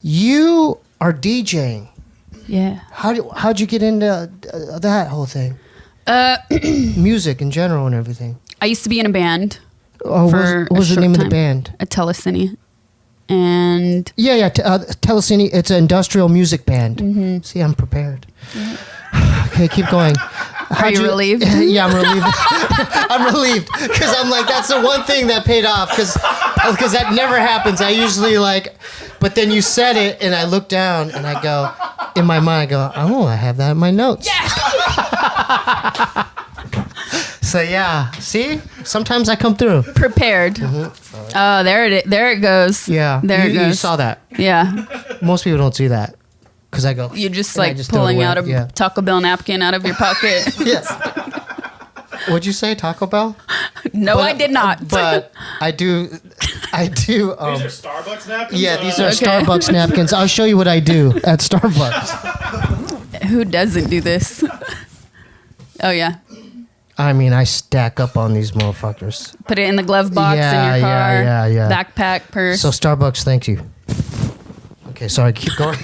You are DJing. Yeah. How'd you get into that whole thing? Music in general and everything. I used to be in a band. Oh, what was the name of the band? A Telecine. And Telecine. It's an industrial music band. Mm-hmm. See, I'm prepared. Yeah. Okay, keep going. Are you relieved? Yeah, I'm relieved. I'm relieved because I'm like, that's the one thing that paid off because that never happens. I usually but then you said it and I look down and I go, in my mind, I have that in my notes. Yeah. So yeah, see, sometimes I come through prepared. Mm-hmm. Oh, there it goes. Yeah, there it goes. You saw that. Yeah. Most people don't see that. Because I go... You just pulling out a Taco Bell napkin out of your pocket. Yes. What'd you say, Taco Bell? No, I did not. But I do... These are Starbucks napkins? Yeah, these are Starbucks napkins. I'll show you what I do at Starbucks. Who doesn't do this? Oh, yeah. I mean, I stack up on these motherfuckers. Put it in the glove box in your car. Yeah. Backpack, purse. So Starbucks, thank you. Okay, sorry, keep going.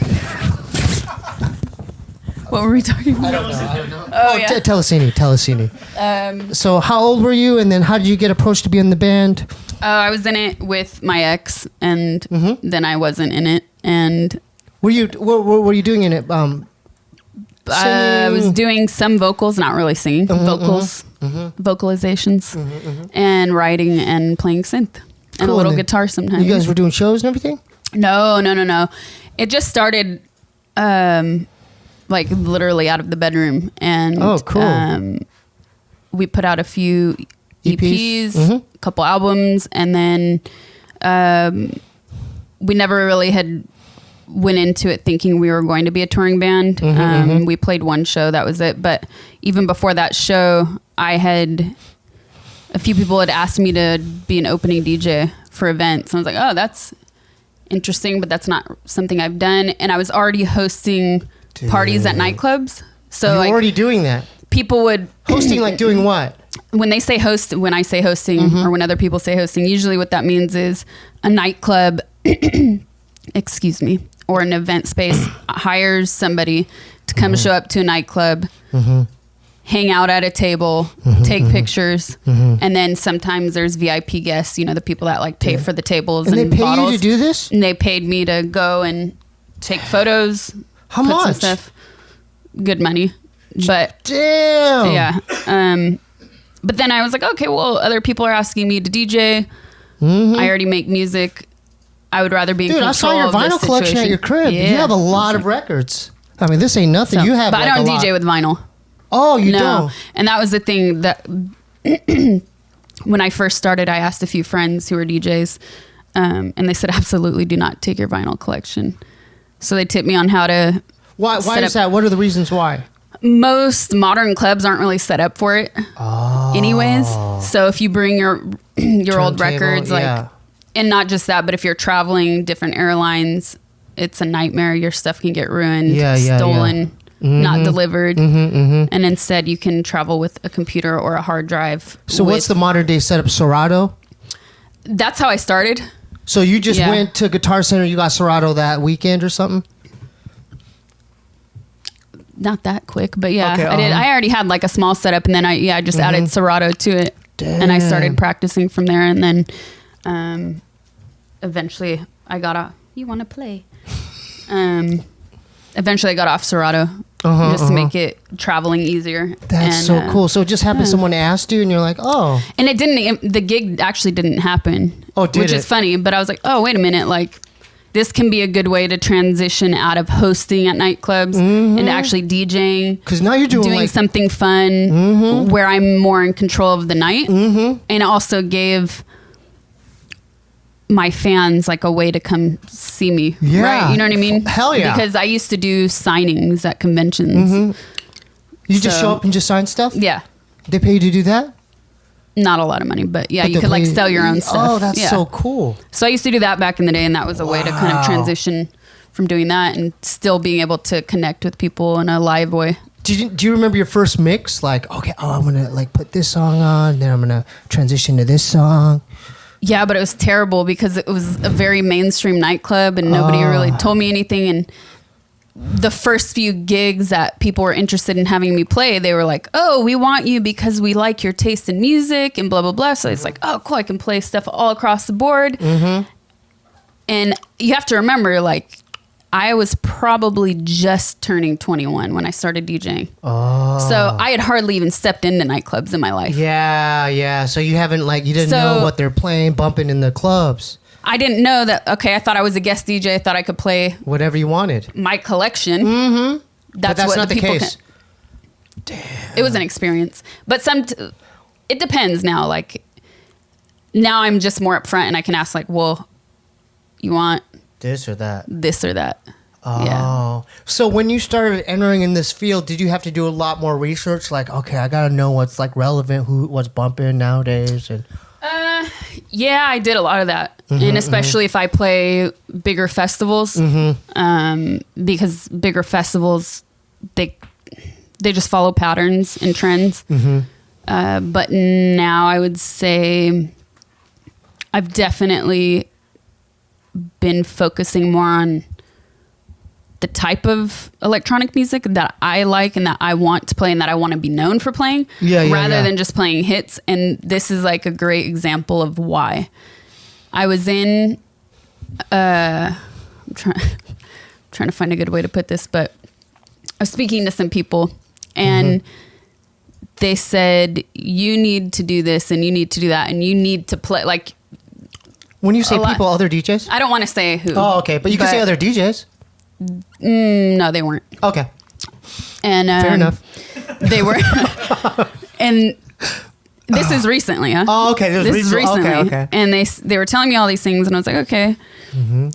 What were we talking about? I don't know. Oh, yeah. Telecine. So how old were you, and then how did you get approached to be in the band? I was in it with my ex, and then I wasn't in it. And what were you doing in it? I was doing some vocals, not really singing. Vocalizations, and writing and playing synth, and a little guitar sometimes. You guys were doing shows and everything? No. It just started, literally out of the bedroom, and cool. We put out a few EPs, a couple albums, and then we never really had went into it thinking we were going to be a touring band. We played one show, that was it. But even before that show, a few people had asked me to be an opening DJ for events. And I was like, oh, that's interesting, but that's not something I've done. And I was already hosting parties at nightclubs. So you're already doing that. People would hosting, like doing what? When I say hosting, or when other people say hosting, usually what that means is a nightclub, excuse me, or an event space hires somebody to come show up to a nightclub, hang out at a table, take pictures, and then sometimes there's VIP guests, the people that pay for the tables and they pay bottles. you to do this? And they paid me to go and take photos. How much? Some stuff. Good money. But damn. Yeah. But then I was like, okay, well, other people are asking me to DJ. I already make music. I would rather be in control of I saw your vinyl collection at your crib. Yeah. You have a lot of records. I mean, this ain't nothing. So, you have, but I don't DJ with vinyl. Oh, you don't? And that was the thing that when I first started, I asked a few friends who were DJs, and they said, absolutely do not take your vinyl collection. So they tipped me on how to. Why is that? What are the reasons why? Most modern clubs aren't really set up for it, anyways. So if you bring your old records, and not just that, but if you're traveling different airlines, it's a nightmare. Your stuff can get ruined, stolen, not delivered, and instead you can travel with a computer or a hard drive. So what's the modern day setup? Serato? That's how I started. So you just went to Guitar Center, you got Serato that weekend or something? Not that quick, but I did. I already had a small setup, and then I just added Serato to it. Damn. And I started practicing from there, and then eventually I got off. You want to play? Eventually I got off Serato just to make it traveling easier. That's so cool. So it just happened. Someone asked you, and you're like, oh. And it didn't. The gig actually didn't happen. Oh, did it? Which is funny, but I was like, oh, wait a minute, this can be a good way to transition out of hosting at nightclubs and actually DJing. Because now you're doing something fun where I'm more in control of the night. And it also gave my fans a way to come see me. Yeah. Right? You know what I mean? Hell yeah. Because I used to do signings at conventions. You just show up and just sign stuff? Yeah. They pay you to do that? Not a lot of money, but you could sell your own stuff. Oh, that's so cool. So I used to do that back in the day, and that was a way to kind of transition from doing that and still being able to connect with people in a live way. Do you remember your first mix? I'm going to put this song on, then I'm going to transition to this song. Yeah, but it was terrible because it was a very mainstream nightclub and nobody really told me anything. And the first few gigs that people were interested in having me play, they were like, oh, we want you because we like your taste in music and blah, blah, blah. So it's like, oh, cool, I can play stuff all across the board. And you have to remember, like, I was probably just turning 21 when I started DJing. So I had hardly even stepped into nightclubs in my life. Yeah. So you haven't you didn't know what they're playing, bumping in the clubs. I didn't know that. Okay, I thought I was a guest DJ. I thought I could play whatever you wanted. My collection. But that's not the case. Damn. It was an experience. But it depends now. Like, now I'm just more upfront and I can ask, like, well, you want this or that? This or that. Oh. Yeah. So when you started entering in this field, did you have to do a lot more research? Like, okay, I got to know what's like relevant, what's bumping nowadays? And yeah, I did a lot of that. And especially if I play bigger festivals, because bigger festivals, they just follow patterns and trends. But now I would say I've definitely been focusing more on the type of electronic music that I like and that I want to play and that I want to be known for playing, rather than just playing hits. And this is like a great example of why. I was in, I'm trying to find a good way to put this, but I was speaking to some people and they said, you need to do this and you need to do that and you need to play, like, when you say people, other DJs? I don't want to say who. Oh, okay. But you can say other DJs. No, they weren't. Okay. And fair enough. They were. And this is recently, huh? Oh, okay. This is recently. Okay. And they were telling me all these things, and I was like, okay,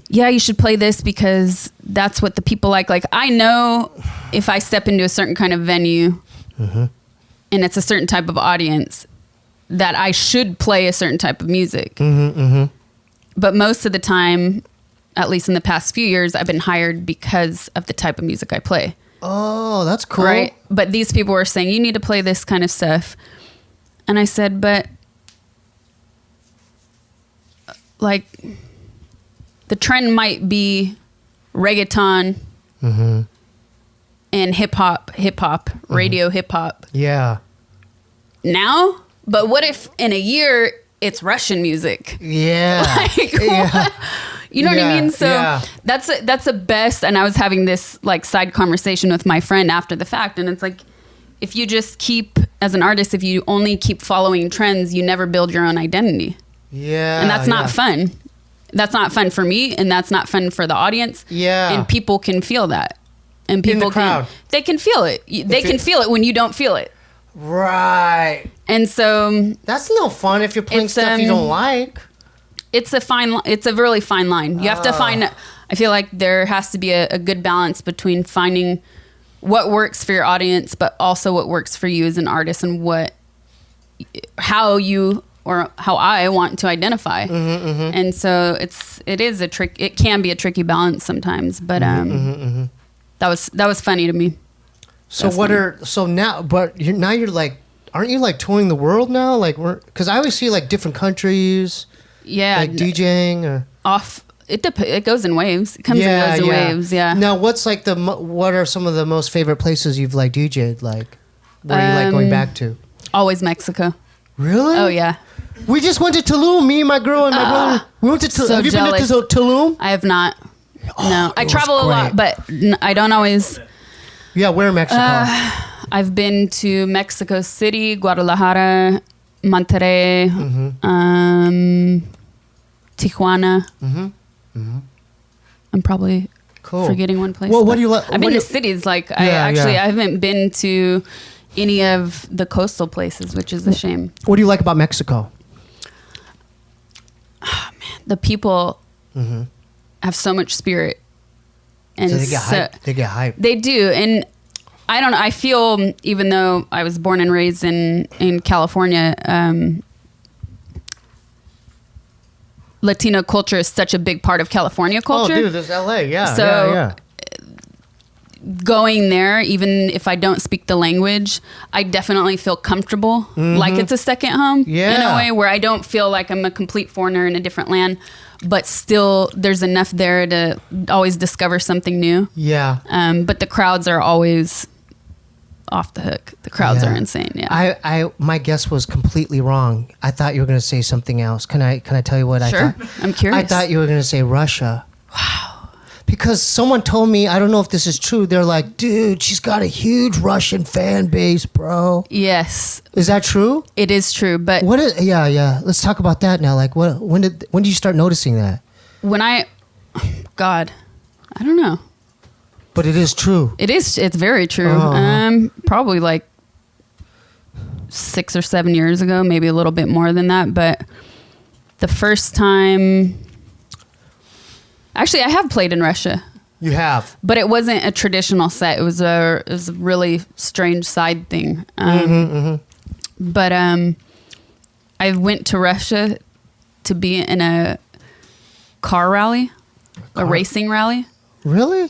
yeah, you should play this because that's what the people like. Like, I know if I step into a certain kind of venue, and it's a certain type of audience, that I should play a certain type of music. But most of the time, at least in the past few years, I've been hired because of the type of music I play. Oh, that's cool. Right? But these people were saying, you need to play this kind of stuff. And I said, but like, the trend might be reggaeton and hip hop, radio hip hop. Yeah. Now? But what if in a year it's Russian music? Yeah. Like, what? You know what I mean? So that's the best. And I was having this like side conversation with my friend after the fact. And it's like, if you just keep, as an artist, if you only keep following trends, you never build your own identity. Yeah. And that's not fun. That's not fun for me. And that's not fun for the audience. Yeah. And people can feel that. And people they can feel it. They can feel it when you don't feel it. Right. And so that's no fun if you're playing stuff you don't like. It's a really fine line. You have to find, I feel like there has to be a good balance between finding what works for your audience, but also what works for you as an artist and how I want to identify. And so it can be a tricky balance sometimes, but that was funny to me. So now you're like, aren't you like touring the world now? Like because I always see like different countries. Yeah. Like DJing or off. It goes in waves. It comes and goes in waves. Yeah. Now, what are some of the most favorite places you've like DJ'd? Like, where you like going back to? Always Mexico. Really? Oh yeah. We just went to Tulum. Me and my girl and my brother. We went to Tulum. So have you jealous. been to Tulum? I have not. No, I travel great. a lot, but I don't always. Yeah, where in Mexico? I've been to Mexico City, Guadalajara, Monterrey, Tijuana. I'm probably forgetting one place. Well, what do you like? I've been to cities like I haven't been to any of the coastal places, which is a shame. What do you like about Mexico? Oh, man, the people have so much spirit, and so they get hyped. They get hyped. They do, and I don't know. I feel, even though I was born and raised in California, Latino culture is such a big part of California culture. Oh, dude, there's LA, yeah. So yeah. going there, even if I don't speak the language, I definitely feel comfortable, like it's a second home in a way, where I don't feel like I'm a complete foreigner in a different land, but still there's enough there to always discover something new. Yeah. But the crowds are always off the hook. The crowds are insane. Yeah. I my guess was completely wrong. I thought you were going to say something else. Can I tell you what I thought? I'm curious. I thought you were going to say Russia. Wow. Because someone told me, I don't know if this is true. They're like, dude, she's got a huge Russian fan base, bro. Yes. Is that true? It is true, but What is? Yeah. Let's talk about that now. Like, when did you start noticing that? God, I don't know. But it is true. It is. It's very true. Probably like 6 or 7 years ago, maybe a little bit more than that. But the first time, actually, I have played in Russia. You have, but it wasn't a traditional set. It was a really strange side thing. But I went to Russia to be in a car rally, a racing rally. Really?